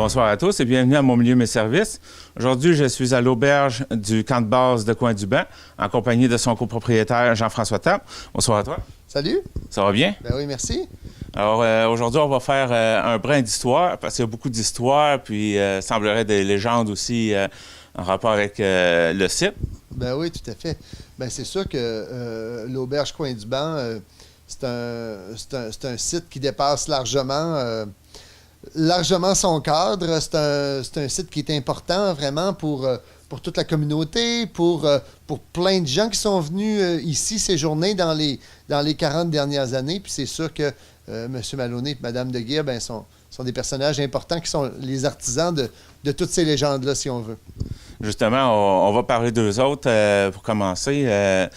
Bonsoir à tous et bienvenue à Mon Milieu, Mes Services. Aujourd'hui, je suis à l'auberge du camp de base de Coin-du-Banc en compagnie de son copropriétaire Jean-François Tapp. Bonsoir à toi. Salut. Ça va bien? Ben oui, merci. Alors, aujourd'hui, on va faire un brin d'histoire parce qu'il y a beaucoup d'histoires, puis il semblerait des légendes aussi en rapport avec le site. Ben oui, tout à fait. Ben c'est sûr que l'auberge Coin-du-Banc, c'est un site qui dépasse largement son cadre. C'est un site qui est important vraiment pour toute la communauté, pour plein de gens qui sont venus ici séjourner dans les 40 dernières années. Puis c'est sûr que M. Maloney et Mme de Guire sont des personnages importants qui sont les artisans de toutes ces légendes-là, si on veut. Justement, on va parler d'eux autres pour commencer.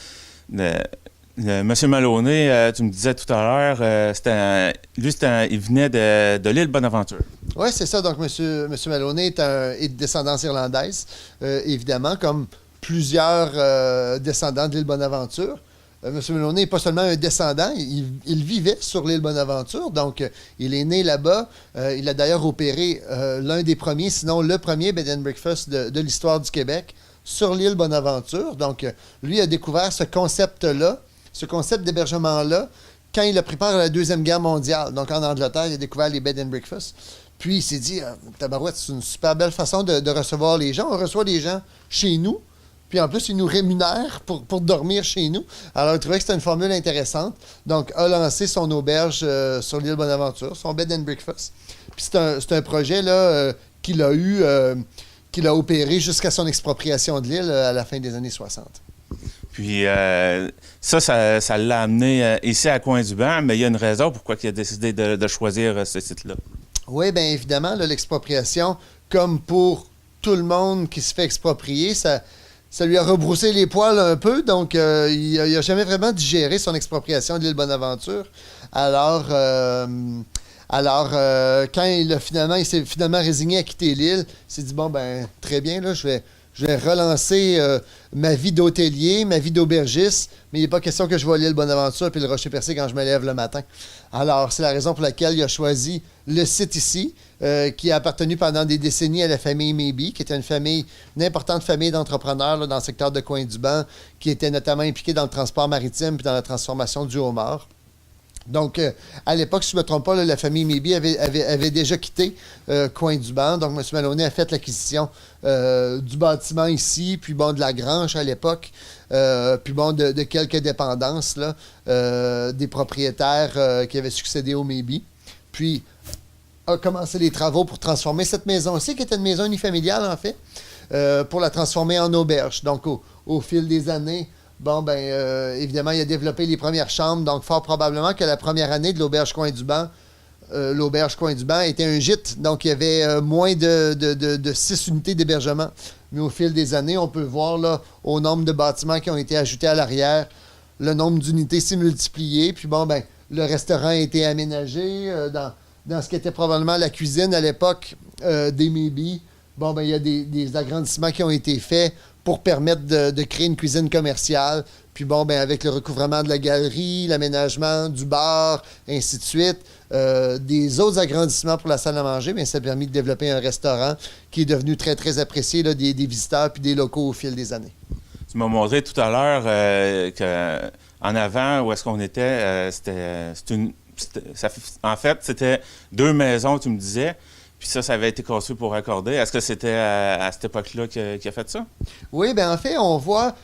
Monsieur Maloney, tu me disais tout à l'heure, il venait de l'île Bonaventure. Oui, c'est ça. Donc, M. Maloney est de descendance irlandaise, évidemment, comme plusieurs descendants de l'île Bonaventure. M. Maloney n'est pas seulement un descendant, il vivait sur l'île Bonaventure, donc il est né là-bas. Il a d'ailleurs opéré l'un des premiers, sinon le premier bed and breakfast de l'histoire du Québec sur l'île Bonaventure. Donc, lui a découvert ce concept-là, ce concept d'hébergement-là, quand il a pris part à la Deuxième Guerre mondiale. Donc, en Angleterre, il a découvert les bed and breakfast. Puis, il s'est dit, tabarouette, c'est une super belle façon de recevoir les gens. On reçoit les gens chez nous. Puis en plus, il nous rémunère pour dormir chez nous. Alors, il trouvait que c'était une formule intéressante. Donc, a lancé son auberge sur l'île Bonaventure, son bed and breakfast. Puis c'est un projet là, qu'il a opéré jusqu'à son expropriation de l'île à la fin des années 60. Puis ça l'a amené ici à Coin-du-Banc, mais il y a une raison pourquoi il a décidé de choisir ce site-là. Oui, bien évidemment, là, l'expropriation, comme pour tout le monde qui se fait exproprier, ça lui a rebroussé les poils un peu, donc il n'a jamais vraiment digéré son expropriation de l'île Bonaventure. Alors, quand il s'est finalement résigné à quitter l'île, il s'est dit, bon, ben très bien, là, je vais relancer ma vie d'hôtelier, ma vie d'aubergiste, mais il n'est pas question que je vois l'île Bonaventure puis le Rocher-Percé quand je me lève le matin. Alors, c'est la raison pour laquelle il a choisi le site ici, qui a appartenu pendant des décennies à la famille Maybe, qui était une importante famille d'entrepreneurs là, dans le secteur de Coin-du-Banc, qui était notamment impliquée dans le transport maritime puis dans la transformation du homard. Donc, à l'époque, si je ne me trompe pas, là, la famille Maybe avait déjà quitté Coin-du-Banc. Donc, M. Maloney a fait l'acquisition du bâtiment ici, puis bon, de la grange à l'époque, puis bon, de quelques dépendances là, des propriétaires qui avaient succédé au Maybe. Puis, a commencé les travaux pour transformer cette maison-ci, qui était une maison unifamiliale, en fait, pour la transformer en auberge. Donc, au fil des années, bon, ben évidemment, il a développé les premières chambres, donc fort probablement que la première année de l'auberge Coin-du-Banc, était un gîte, donc il y avait moins de 6 unités d'hébergement. Mais au fil des années, on peut voir là, au nombre de bâtiments qui ont été ajoutés à l'arrière, le nombre d'unités s'est multiplié. Puis bon, ben le restaurant a été aménagé dans ce qui était probablement la cuisine à l'époque des Maybe. Bon, ben il y a des agrandissements qui ont été faits pour permettre de créer une cuisine commerciale. Puis bon, ben avec le recouvrement de la galerie, l'aménagement du bar, ainsi de suite, des autres agrandissements pour la salle à manger, bien, ça a permis de développer un restaurant qui est devenu très, très apprécié là, des visiteurs puis des locaux au fil des années. Tu m'as montré tout à l'heure qu'en avant, où est-ce qu'on était, en fait, c'était 2 maisons, tu me disais. Puis ça avait été construit pour raccorder. Est-ce que c'était à cette époque-là qu'il a fait ça? Oui, bien en fait, on voit...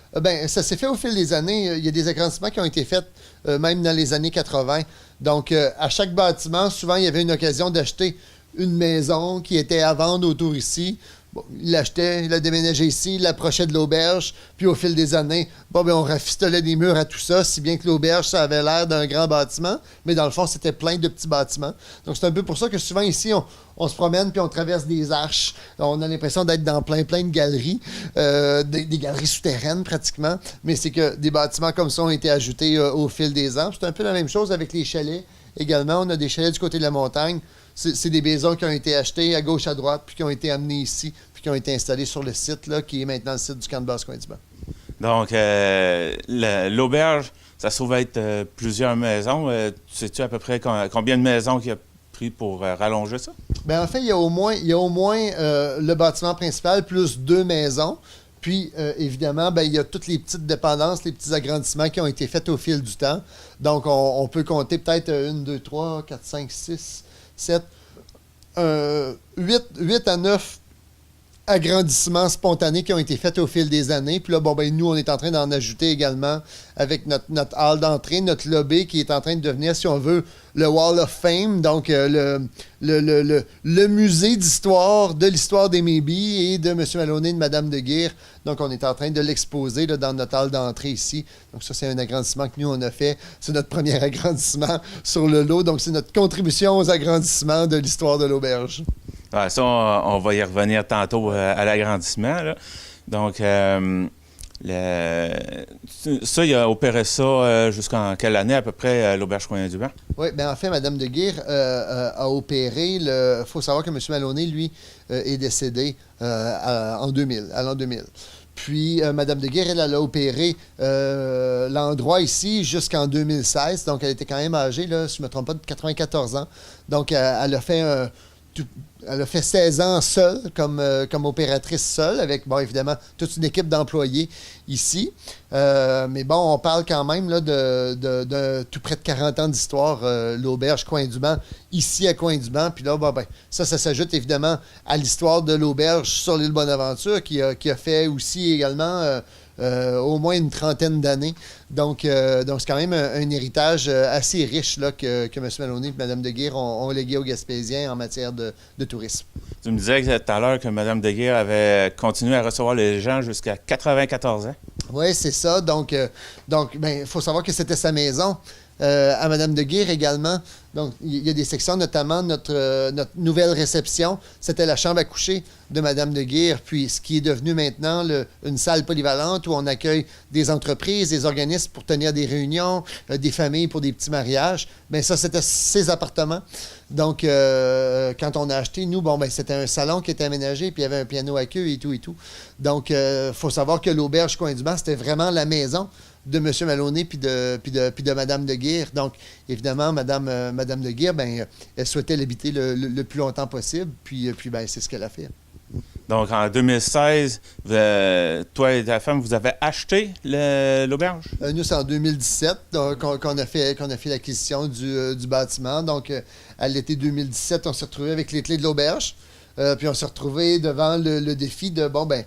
ça s'est fait au fil des années. Il y a des agrandissements qui ont été faits même dans les années 80. Donc, à chaque bâtiment, souvent, il y avait une occasion d'acheter une maison qui était à vendre autour ici. Bon, il l'achetait, il la déménageait ici, il l'approchait de l'auberge. Puis au fil des années, bon, ben, on rafistolait des murs à tout ça, si bien que l'auberge, ça avait l'air d'un grand bâtiment. Mais dans le fond, c'était plein de petits bâtiments. Donc c'est un peu pour ça que souvent ici, on se promène puis on traverse des arches. On a l'impression d'être dans plein de galeries, des galeries souterraines pratiquement. Mais c'est que des bâtiments comme ça ont été ajoutés au fil des ans. C'est un peu la même chose avec les chalets également. On a des chalets du côté de la montagne. C'est des maisons qui ont été achetées à gauche, à droite, puis qui ont été amenées ici, puis qui ont été installées sur le site, là, qui est maintenant le site du camp de base Coin-du-Banc. Donc, l'auberge, ça se trouve être plusieurs maisons. Sais-tu à peu près combien de maisons qu'il y a pris pour rallonger ça? Bien, en fait, il y a au moins le bâtiment principal plus 2 maisons. Puis, évidemment, ben, il y a toutes les petites dépendances, les petits agrandissements qui ont été faits au fil du temps. Donc, on peut compter peut-être 1, 2, 3, 4, 5, 6, 7, 8 à 9 agrandissements spontanés qui ont été faits au fil des années. Puis là, bon, ben, nous, on est en train d'en ajouter également avec notre hall d'entrée, notre lobby qui est en train de devenir, si on veut, le Wall of Fame, donc le musée d'histoire, de l'histoire des Maybe et de M. Maloney et de Mme de Guire. Donc, on est en train de l'exposer là, dans notre hall d'entrée ici. Donc, ça, c'est un agrandissement que nous, on a fait. C'est notre premier agrandissement sur le lot. Donc, c'est notre contribution aux agrandissements de l'histoire de l'auberge. Ouais, ça, on va y revenir tantôt à l'agrandissement, là. Donc, ça, il a opéré ça jusqu'en quelle année à peu près, l'auberge Coin-du-Banc? Oui, bien en fait, Mme de Guire a opéré. Il faut savoir que M. Maloney, lui, est décédé à l'an 2000. Puis, Mme de Guire, elle a opéré l'endroit ici jusqu'en 2016. Donc, elle était quand même âgée, là, si je ne me trompe pas, de 94 ans. Donc, elle a fait elle a fait 16 ans seule, comme opératrice seule, avec, bon, évidemment, toute une équipe d'employés ici. Mais bon, on parle quand même là, de tout près de 40 ans d'histoire, l'auberge Coin-du-Banc, ici à Coin-du-Banc. Puis là, bon, ben, ça s'ajoute évidemment à l'histoire de l'auberge sur l'île Bonaventure, qui a fait aussi également au moins une trentaine d'années. Donc c'est quand même un héritage assez riche là, que M. Maloney et Mme de Guire ont légué aux Gaspésiens en matière de tourisme. Tu me disais tout à l'heure que Mme de Guire avait continué à recevoir les gens jusqu'à 94 ans. Oui, c'est ça. Donc, il faut savoir que c'était sa maison. À Mme de Guire également. Donc, il y a des sections, notamment notre nouvelle réception. C'était la chambre à coucher de Mme de Guire, puis ce qui est devenu maintenant une salle polyvalente où on accueille des entreprises, des organismes pour tenir des réunions, des familles pour des petits mariages. Bien, ça, c'était ses appartements. Donc, quand on a acheté, nous, bon, ben, c'était un salon qui était aménagé, puis il y avait un piano à queue et tout. Donc, il faut savoir que l'auberge Coin-du-Banc, c'était vraiment la maison de M. Maloney puis de Mme de Guire. Donc, évidemment, Mme de Guire, ben, elle souhaitait l'habiter le plus longtemps possible, puis ben, c'est ce qu'elle a fait. Donc, en 2016, toi et ta femme, vous avez acheté l'auberge? Nous, c'est en 2017 qu'on a fait l'acquisition du bâtiment. Donc, à l'été 2017, on s'est retrouvé avec les clés de l'auberge. Puis on s'est retrouvé devant le défi de, bon, ben,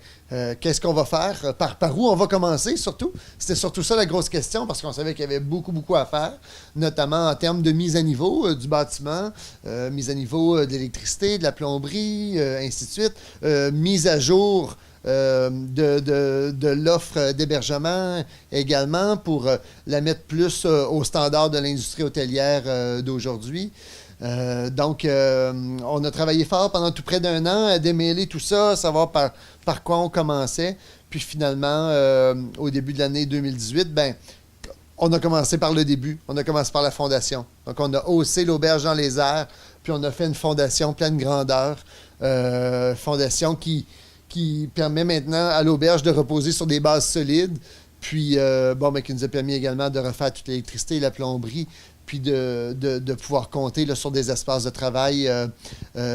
qu'est-ce qu'on va faire? Par où on va commencer, surtout? C'était surtout ça la grosse question, parce qu'on savait qu'il y avait beaucoup, beaucoup à faire, notamment en termes de mise à niveau du bâtiment, mise à niveau de l'électricité, de la plomberie, ainsi de suite, mise à jour de l'offre d'hébergement également pour la mettre plus au standard de l'industrie hôtelière d'aujourd'hui. Donc, on a travaillé fort pendant tout près d'un an à démêler tout ça, à savoir par quoi on commençait. Puis finalement, au début de l'année 2018, ben, on a commencé par le début. On a commencé par la fondation. Donc, on a haussé l'auberge dans les airs, puis on a fait une fondation pleine grandeur. Fondation qui permet maintenant à l'auberge de reposer sur des bases solides. Puis, ben, qui nous a permis également de refaire toute l'électricité et la plomberie, puis de pouvoir compter là, sur des espaces de travail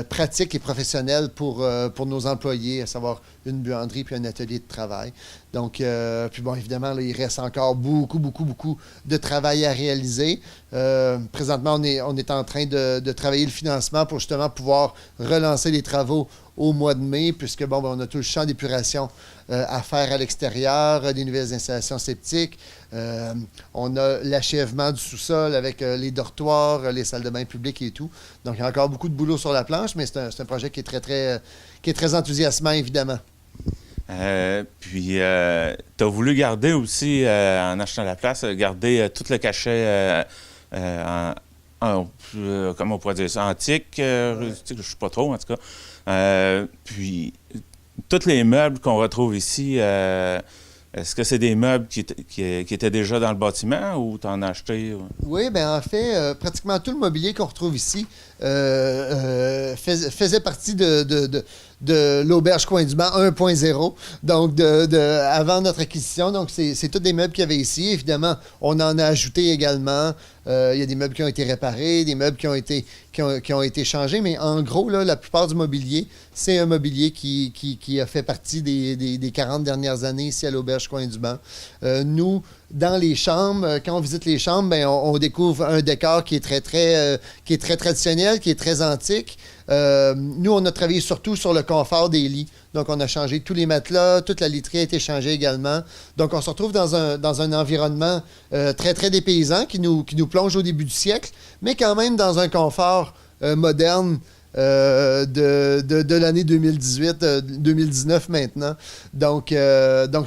pratiques et professionnels pour nos employés, à savoir une buanderie puis un atelier de travail. Donc, puis bon, évidemment, là, il reste encore beaucoup de travail à réaliser. Présentement, on est en train de travailler le financement pour justement pouvoir relancer les travaux au mois de mai, puisque bon, ben, on a tout le champ d'épuration à faire à l'extérieur, des nouvelles installations septiques. On a l'achèvement du sous-sol avec les dortoirs, les salles de bain publiques et tout. Donc, il y a encore beaucoup de boulot sur la planche, mais c'est un projet qui est très enthousiasmant, évidemment. Puis, tu as voulu garder aussi, en achetant la place, garder tout le cachet comment on pourrait dire ça, antique, rustique, je ne sais pas trop, en tout cas. Puis, tous les meubles qu'on retrouve ici, est-ce que c'est des meubles qui étaient déjà dans le bâtiment ou tu en as acheté? Oui, bien en fait, pratiquement tout le mobilier qu'on retrouve ici faisait partie de l'Auberge Coin-du-Banc 1.0, donc avant notre acquisition. Donc, c'est tous des meubles qu'il y avait ici. Évidemment, on en a ajouté également. Il y a des meubles qui ont été réparés, des meubles qui ont été changés, mais en gros, là, la plupart du mobilier, c'est un mobilier qui a fait partie des 40 dernières années ici à l'Auberge Coin-du-Banc. Nous, dans les chambres, quand on visite les chambres, ben, on découvre un décor qui est très traditionnel, qui est très antique. Nous, on a travaillé surtout sur le confort des lits. Donc, on a changé tous les matelas, toute la literie a été changée également. Donc, on se retrouve dans un environnement très dépaysant qui nous plonge au début du siècle, mais quand même dans un confort moderne de l'année 2018-2019 maintenant. Donc,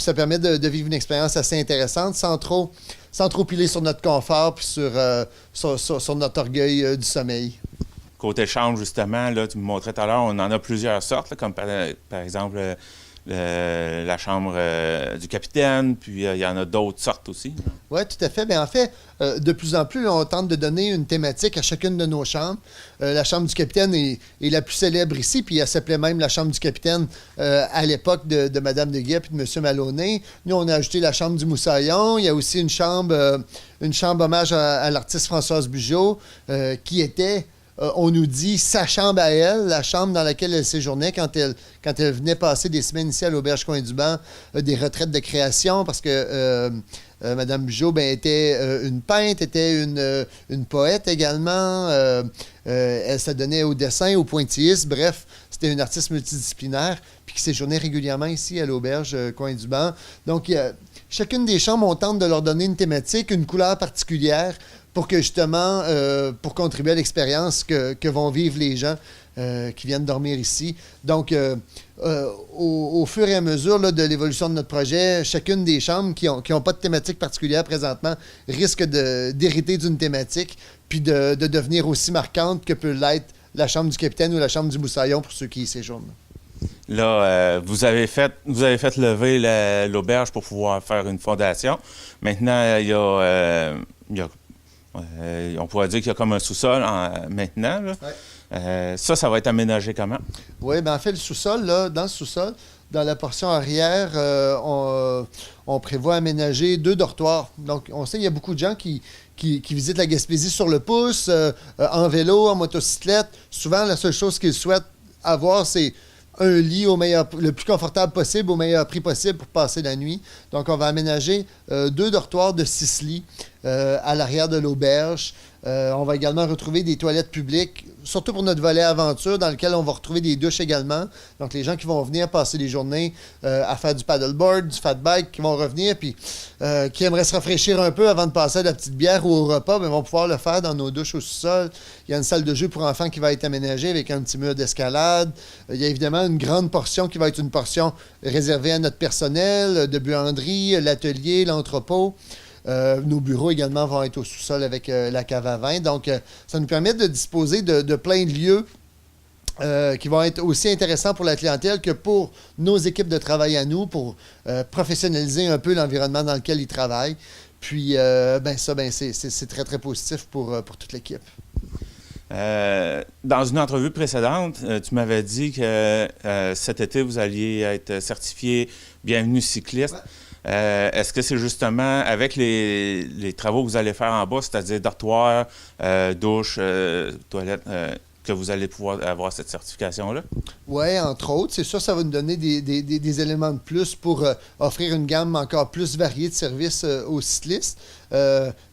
ça permet de vivre une expérience assez intéressante sans trop piler sur notre confort puis sur notre orgueil du sommeil. Côté chambre, justement, là, tu me montrais tout à l'heure, on en a plusieurs sortes, là, comme par exemple la chambre du capitaine, puis il y en a d'autres sortes aussi. Oui, tout à fait. Bien, en fait, de plus en plus, on tente de donner une thématique à chacune de nos chambres. La chambre du capitaine est la plus célèbre ici, puis elle s'appelait même la chambre du capitaine à l'époque de Mme de Guet et de M. Maloney. Nous, on a ajouté la chambre du Moussaillon. Il y a aussi une chambre hommage à l'artiste Françoise Bugeaud, qui était... on nous dit sa chambre à elle, la chambre dans laquelle elle séjournait quand elle venait passer des semaines ici à l'Auberge Coin-du-Banc, des retraites de création, parce que Mme Bugeaud était une peintre, était une poète également. Elle s'adonnait au dessin, au pointillisme. Bref, c'était une artiste multidisciplinaire puis qui séjournait régulièrement ici à l'Auberge Coin-du-Banc. Donc, chacune des chambres, on tente de leur donner une thématique, une couleur particulière, pour que justement, pour contribuer à l'expérience que vont vivre les gens qui viennent dormir ici. Donc, au fur et à mesure là, de l'évolution de notre projet, chacune des chambres qui ont pas de thématique particulière présentement risque d'hériter d'une thématique, puis de devenir aussi marquante que peut l'être la chambre du capitaine ou la chambre du Moussaillon pour ceux qui y séjournent. Là, vous avez fait lever l'auberge pour pouvoir faire une fondation. Maintenant, il y a on pourrait dire qu'il y a comme un sous-sol maintenant. Là. Ouais. Ça va être aménagé comment? Oui, bien en fait, le sous-sol, là, dans le sous-sol, dans la portion arrière, on prévoit aménager 2 dortoirs. Donc, on sait qu'il y a beaucoup de gens qui visitent la Gaspésie sur le pouce, en vélo, en motocyclette. Souvent, la seule chose qu'ils souhaitent avoir, c'est un lit le plus confortable possible, au meilleur prix possible pour passer la nuit. Donc, on va aménager 2 dortoirs de 6 lits à l'arrière de l'auberge. On va également retrouver des toilettes publiques, surtout pour notre volet aventure, dans lequel on va retrouver des douches également. Donc, les gens qui vont venir passer les journées à faire du paddleboard, du fat bike, qui vont revenir, puis qui aimeraient se rafraîchir un peu avant de passer à la petite bière ou au repas, bien, vont pouvoir le faire dans nos douches au sous-sol. Il y a une salle de jeu pour enfants qui va être aménagée avec un petit mur d'escalade. Il y a évidemment une grande portion qui va être une portion réservée à notre personnel, de buanderie, l'atelier, l'entrepôt. Nos bureaux également vont être au sous-sol avec la cave à vin. Donc, ça nous permet de disposer de plein de lieux qui vont être aussi intéressants pour la clientèle que pour nos équipes de travail à nous, pour professionnaliser un peu l'environnement dans lequel ils travaillent. Puis, c'est très, très positif pour toute l'équipe. Dans une entrevue précédente, tu m'avais dit que cet été, vous alliez être certifié Bienvenue cycliste. Ouais. Est-ce que c'est justement avec les travaux que vous allez faire en bas, c'est-à-dire dortoir, douche, toilette, que vous allez pouvoir avoir cette certification-là? Oui, entre autres. C'est sûr, ça va nous donner des éléments de plus pour offrir une gamme encore plus variée de services aux cyclistes.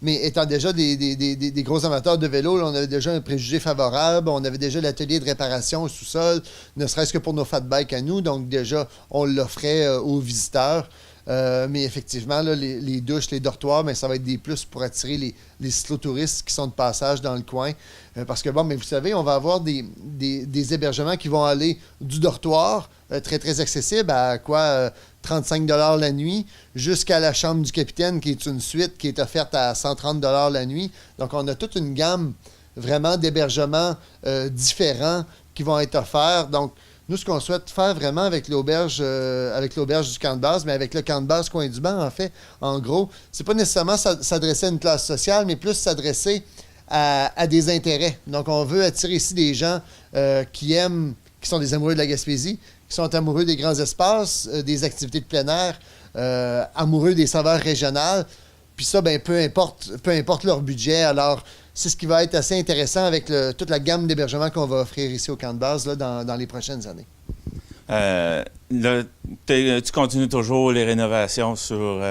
Mais étant déjà des gros amateurs de vélo, là, on avait déjà un préjugé favorable. On avait déjà l'atelier de réparation au sous-sol, ne serait-ce que pour nos fat bikes à nous. Donc déjà, on l'offrait aux visiteurs. Mais effectivement, là, les douches, les dortoirs, bien, ça va être des plus pour attirer les cyclotouristes qui sont de passage dans le coin. Parce que, mais vous savez, on va avoir des hébergements qui vont aller du dortoir, très, très accessible, à quoi 35 $ la nuit, jusqu'à la chambre du capitaine, qui est une suite qui est offerte à 130 $ la nuit. Donc, on a toute une gamme vraiment d'hébergements différents qui vont être offerts. Donc, nous, ce qu'on souhaite faire vraiment avec l'auberge du camp de base, mais avec le camp de base Coin-du-Banc, en fait, en gros, c'est pas nécessairement s'adresser à une classe sociale, mais plus s'adresser à des intérêts. Donc, on veut attirer ici des gens qui qui sont des amoureux de la Gaspésie, qui sont amoureux des grands espaces, des activités de plein air, amoureux des saveurs régionales. Puis ça, ben, peu importe leur budget. Alors, c'est ce qui va être assez intéressant avec toute la gamme d'hébergements qu'on va offrir ici au camp de base là, dans les prochaines années. Là, tu continues toujours les rénovations sur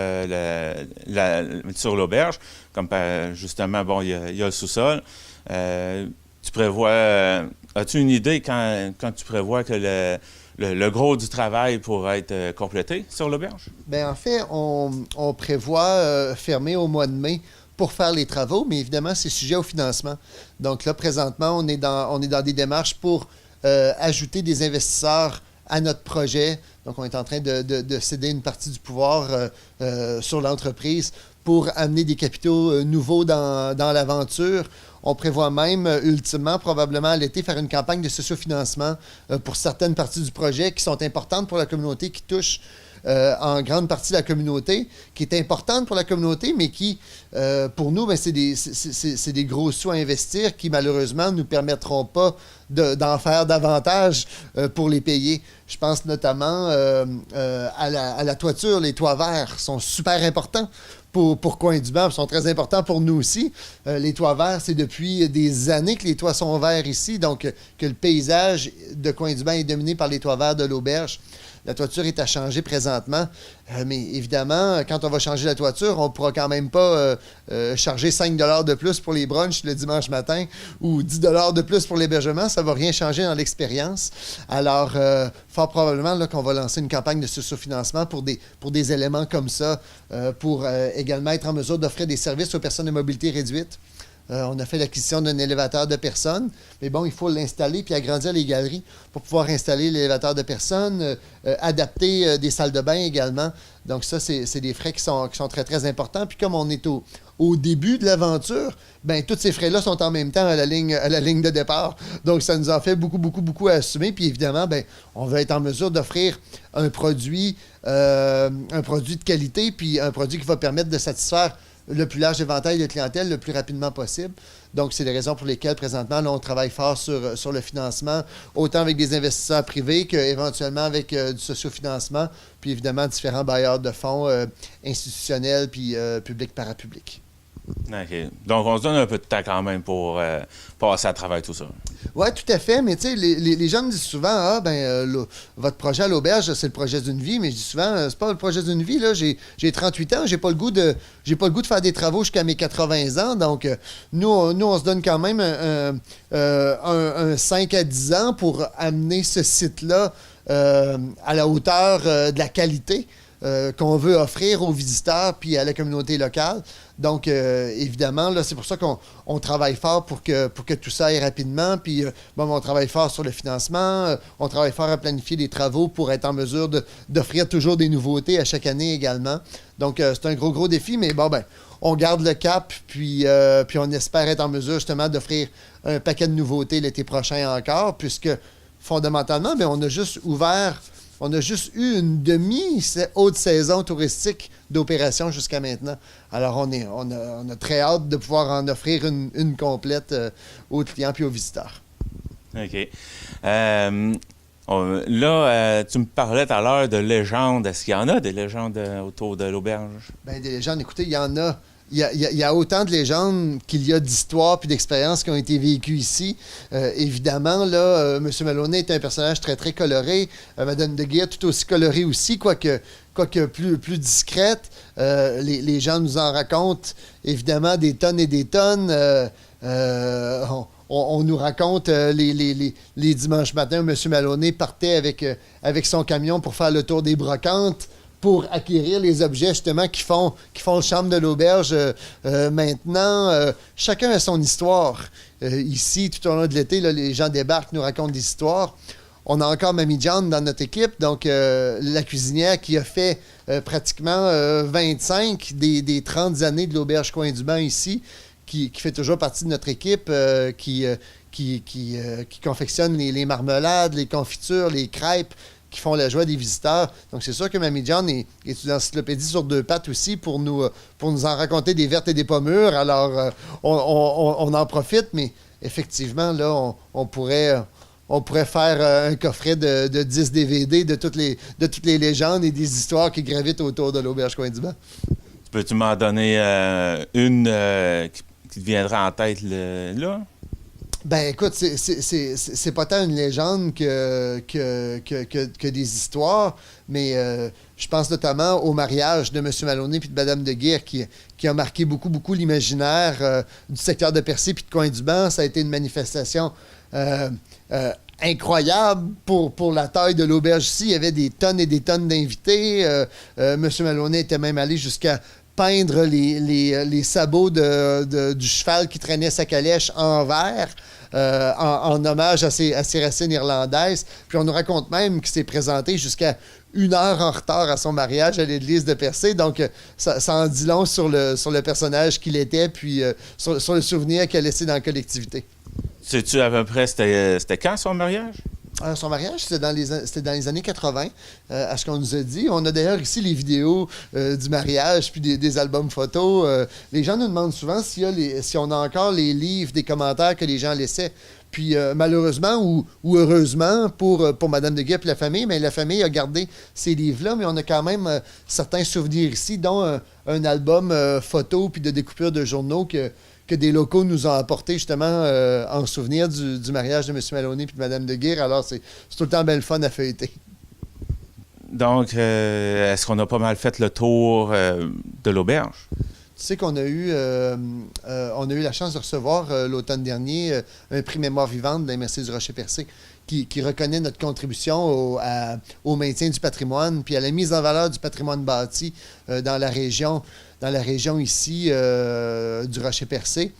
sur l'auberge, comme justement, bon, il y a le sous-sol. Tu prévois, as-tu une idée quand tu prévois que le gros du travail pourra être complété sur l'auberge? Bien, en fait, on prévoit fermer au mois de mai pour faire les travaux, mais évidemment, c'est sujet au financement. Donc là, présentement, on est dans des démarches pour ajouter des investisseurs à notre projet. Donc, on est en train de céder une partie du pouvoir sur l'entreprise pour amener des capitaux nouveaux dans l'aventure. On prévoit même, ultimement, probablement à l'été, faire une campagne de sociofinancement pour certaines parties du projet qui sont importantes pour la communauté, qui touchent en grande partie la communauté, qui est importante pour la communauté, mais qui, pour nous, ben, c'est des gros sous à investir qui, malheureusement, ne nous permettront pas d'en faire davantage pour les payer. Je pense notamment à la toiture. Les toits verts sont super importants pour Coin-du-Banc, ils sont très importants pour nous aussi. Les toits verts, c'est depuis des années que les toits sont verts ici, donc que le paysage de Coin-du-Banc est dominé par les toits verts de l'auberge. La toiture est à changer présentement, mais évidemment, quand on va changer la toiture, on ne pourra quand même pas charger 5 $ de plus pour les brunchs le dimanche matin ou 10 $ de plus pour l'hébergement. Ça ne va rien changer dans l'expérience. Alors, fort probablement là, qu'on va lancer une campagne de sociofinancement pour des éléments comme ça, pour également être en mesure d'offrir des services aux personnes de mobilité réduite. On a fait l'acquisition d'un élévateur de personnes, mais bon, il faut l'installer puis agrandir les galeries pour pouvoir installer l'élévateur de personnes, adapter des salles de bain également. Donc ça, c'est des frais qui sont très, très importants. Puis comme on est au début de l'aventure, bien, tous ces frais-là sont en même temps à la ligne de départ. Donc ça nous en fait beaucoup, beaucoup, beaucoup à assumer. Puis évidemment, bien, on va être en mesure d'offrir un produit de qualité puis un produit qui va permettre de satisfaire le plus large éventail de clientèle le plus rapidement possible. Donc, c'est les raisons pour lesquelles, présentement, là, on travaille fort sur le financement, autant avec des investisseurs privés qu'éventuellement avec du sociofinancement, puis évidemment, différents bailleurs de fonds institutionnels puis publics-parapublics. OK. Donc, on se donne un peu de temps quand même pour passer à travers tout ça. Oui, tout à fait. Mais tu sais, les gens me disent souvent, votre projet à l'auberge, c'est le projet d'une vie. Mais je dis souvent, c'est pas le projet d'une vie. Là. J'ai 38 ans, j'ai pas le goût de faire des travaux jusqu'à mes 80 ans. Donc, nous, on se donne quand même un 5 à 10 ans pour amener ce site-là à la hauteur de la qualité qu'on veut offrir aux visiteurs puis à la communauté locale. Donc, évidemment, là, c'est pour ça qu'on travaille fort pour que tout ça aille rapidement. Puis, on travaille fort sur le financement. On travaille fort à planifier des travaux pour être en mesure d'offrir toujours des nouveautés à chaque année également. Donc, c'est un gros, gros défi. Mais bon, on garde le cap. Puis on espère être en mesure, justement, d'offrir un paquet de nouveautés l'été prochain encore. Puisque, fondamentalement, on a juste eu une demi-haute saison touristique d'opération jusqu'à maintenant. Alors, on a très hâte de pouvoir en offrir une complète aux clients puis aux visiteurs. OK. Là, tu me parlais tout à l'heure de légendes. Est-ce qu'il y en a des légendes autour de l'auberge? Bien, des légendes, écoutez, il y en a. Il y a autant de légendes qu'il y a d'histoires puis d'expériences qui ont été vécues ici. Évidemment, là, M. Maloney est un personnage très, très coloré. Mme de Guia, tout aussi colorée aussi, quoique plus discrète. Les gens nous en racontent, évidemment, des tonnes et des tonnes. On nous raconte les dimanches matins où M. Maloney partait avec son camion pour faire le tour des brocantes, pour acquérir les objets, justement, qui font le charme de l'auberge. Maintenant, chacun a son histoire. Ici, tout au long de l'été, là, les gens débarquent, nous racontent des histoires. On a encore Mamie John dans notre équipe, donc la cuisinière qui a fait pratiquement 25 des 30 années de l'auberge Coin-du-Banc ici, qui fait toujours partie de notre équipe, qui confectionne les marmelades, les confitures, les crêpes, qui font la joie des visiteurs. Donc, c'est sûr que Mamie John est une encyclopédie sur deux pattes aussi pour nous en raconter des vertes et des pas mûres. Alors, on en profite, mais effectivement, là, on pourrait on pourrait faire un coffret de 10 DVD de toutes les légendes et des histoires qui gravitent autour de l'auberge Coin-du-Banc. Peux-tu m'en donner une qui te viendra en tête là? Ben écoute, c'est pas tant une légende que des histoires, mais je pense notamment au mariage de M. Maloney puis de Mme de Guire qui a marqué beaucoup l'imaginaire du secteur de Percé puis de Coin-du-Banc. Ça a été une manifestation incroyable pour la taille de l'auberge ici. Il y avait des tonnes et des tonnes d'invités. M. Maloney était même allé jusqu'à peindre les sabots du cheval qui traînait sa calèche en verre. En hommage à ses racines irlandaises. Puis on nous raconte même qu'il s'est présenté jusqu'à 1 heure en retard à son mariage à l'église de Percé. Donc, ça en dit long sur le personnage qu'il était, puis sur le souvenir qu'il a laissé dans la collectivité. Sais-tu à peu près c'était quand son mariage? Son mariage, c'était dans les années 80, à ce qu'on nous a dit. On a d'ailleurs ici les vidéos du mariage, puis des albums photos. Les gens nous demandent souvent si on a encore les livres, des commentaires que les gens laissaient. Puis malheureusement ou heureusement pour Mme de Guire et la famille, mais la famille a gardé ces livres-là, mais on a quand même certains souvenirs ici, dont un album photo puis de découpure de journaux que des locaux nous ont apporté justement en souvenir du mariage de M. Maloney et de Mme de Guire. Alors, c'est tout le temps bien le fun à feuilleter. Donc, est-ce qu'on a pas mal fait le tour de l'auberge? Tu sais qu'on a eu la chance de recevoir l'automne dernier un prix Mémoire vivante de la MRC du Rocher-Percé qui reconnaît notre contribution au maintien du patrimoine puis à la mise en valeur du patrimoine bâti dans la région ici du Rocher-Percé.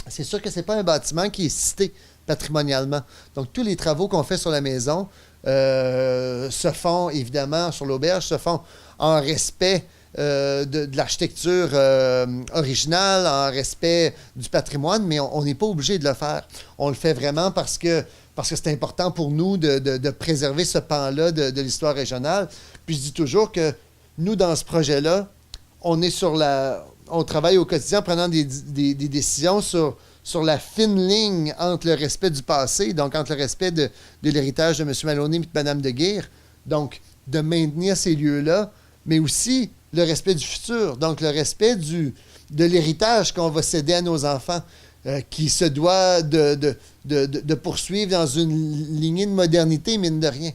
C'est sûr que ce n'est pas un bâtiment qui est cité patrimonialement. Donc, tous les travaux qu'on fait sur la maison se font, évidemment, sur l'auberge, se font en respect de l'architecture originale, en respect du patrimoine, mais on n'est pas obligé de le faire. On le fait vraiment parce que c'est important pour nous de préserver ce pan-là de l'histoire régionale. Puis je dis toujours que nous, dans ce projet-là, on travaille au quotidien en prenant des décisions sur la fine ligne entre le respect du passé, donc entre le respect de l'héritage de M. Maloney et de Mme de Guire, donc de maintenir ces lieux-là, mais aussi le respect du futur, donc le respect de l'héritage qu'on va céder à nos enfants, qui se doit de poursuivre dans une lignée de modernité, mine de rien.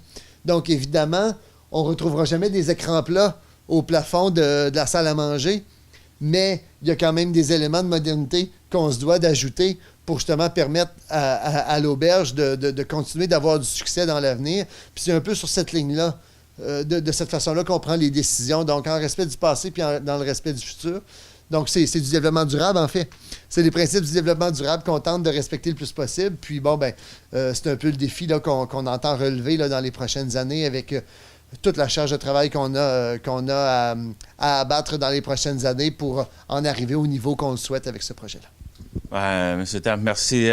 Donc, évidemment, on ne retrouvera jamais des écrans plats au plafond de la salle à manger, mais il y a quand même des éléments de modernité qu'on se doit d'ajouter pour justement permettre à l'auberge de continuer d'avoir du succès dans l'avenir. Puis c'est un peu sur cette ligne-là, de cette façon-là qu'on prend les décisions, donc en respect du passé puis dans le respect du futur. Donc, c'est du développement durable, en fait. C'est les principes du développement durable qu'on tente de respecter le plus possible. Puis, bon, c'est un peu le défi là, qu'on entend relever là, dans les prochaines années avec toute la charge de travail qu'on a à abattre dans les prochaines années pour en arriver au niveau qu'on le souhaite avec ce projet-là. M. Tam, merci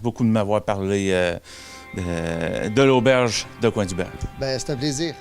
beaucoup de m'avoir parlé de l'auberge de Coin-du-Banc. C'est un plaisir.